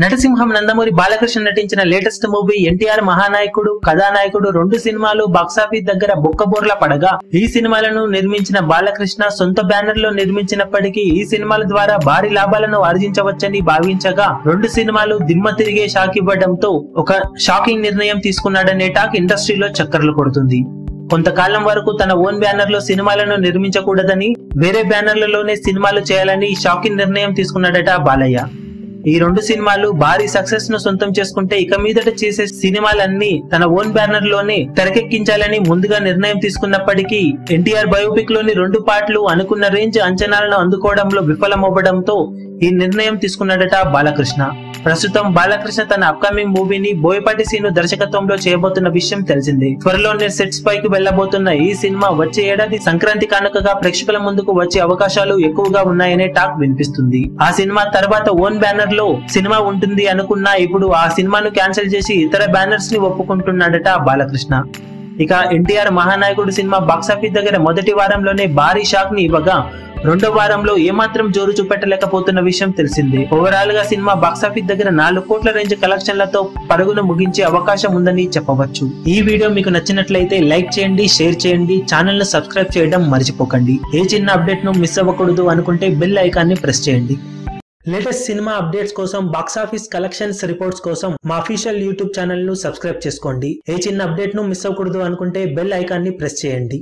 నటసింహం నందమూరి బాలకృష్ణ నటించిన latest movie NTR మహానాయకుడు కథానాయకుడు రెండు సినిమాలు బాక్సాఫీస్ దగ్గర బొక్కబోర్ల పడగా ఈ సినిమాలను నిర్మించిన బాలకృష్ణ సొంత బ్యానర్ లో నిర్మించినప్పటికీ ఈ సినిమాల ద్వారా భారీ లాభాలను ఆర్జించవచ్చని భావించగా రెండు సినిమాలు దిమ్మ తిరిగే షాక్ ఇవ్వడంతో ఒక షాకింగ్ నిర్ణయం తీసుకున్నాడనే టాక్ ఇండస్ట్రీలో చక్కర్లు కొడుతుంది. కొంతకాలం వరకు తన ఓన్ బ్యానర్ లో సినిమాలను నిర్మించకూడదని వేరే బ్యానర్లలోనే సినిమాలు చేయాలని షాకింగ్ నిర్ణయం తీసుకున్నాడట బాలయ్య. ఈ రెండు సినిమాలు భారీ సక్సెస్ ను సొంతం చేసుకుంటే ఇక మీదట చేసే సినిమాలన్నీ తన ఓన్ బ్యానర్ లోనే తెరకెక్కించాలని ముందుగా నిర్ణయం తీసుకున్నప్పటికీ ఎన్టీఆర్ బయోపిక్ లోని రెండు పాటలు అనుకున్న రేంజ్ అంచనాలను అందుకోవడంలో విఫలమవ్వడంతో ఈ నిర్ణయం తీసుకున్నాడట బాలకృష్ణ. ప్రస్తుతం బాలకృష్ణ తన అప్కమింగ్ మూవీని బోయపాటి సీను దర్శకత్వంలో చేయబోతున్న విషయం తెలిసిందే. త్వరలోనే సెట్స్ పైకి వెళ్లబోతున్న ఈ సినిమా వచ్చే ఏడాది సంక్రాంతి కానుకగా ప్రేక్షకుల ముందుకు వచ్చే అవకాశాలు ఎక్కువగా ఉన్నాయనే టాక్ వినిపిస్తుంది. ఆ సినిమా తర్వాత ఓన్ బ్యానర్ లో సినిమా ఉంటుంది అనుకున్నా ఇప్పుడు ఆ సినిమాను క్యాన్సిల్ చేసి ఇతర బ్యానర్స్ ని ఒప్పుకుంటున్నాడట బాలకృష్ణ. ఇక ఎన్టీఆర్ మహానాయకుడు సినిమా బాక్సాఫీస్ దగ్గర మొదటి వారంలోనే భారీ షాక్ ని ఇవ్వగా రెండో వారంలో ఏమాత్రం జోరు చూపెట్టలేకపోతున్న విషయం తెలిసిందే. ఓవరాల్ గా సినిమా బాక్సాఫీస్ దగ్గర 4 కోట్ల రేంజ్ కలెక్షన్లతో పరుగును ముగించే అవకాశం ఉందని చెప్పవచ్చు. ఈ వీడియో మీకు నచ్చినట్లయితే లైక్ చేయండి, షేర్ చేయండి, ఛానల్ ను సబ్స్క్రైబ్ చేయడం మర్చిపోకండి. ఏ చిన్న అప్డేట్ ను మిస్ అవ్వకూడదు అనుకుంటే బెల్ ఐకాన్ ని ప్రెస్ చేయండి. లేటెస్ట్ సినిమా అప్డేట్స్ కోసం బాక్సాఫీస్ కలెక్షన్స్ రిపోర్ట్స్ కోసం మా అఫీషియల్ యూట్యూబ్ ఛానల్ ను సబ్స్క్రైబ్ చేసుకోండి. ఏ చిన్న అప్డేట్ ను మిస్ అవ్వకూడదు అనుకుంటే బెల్ ఐకాన్ ని ప్రెస్ చేయండి.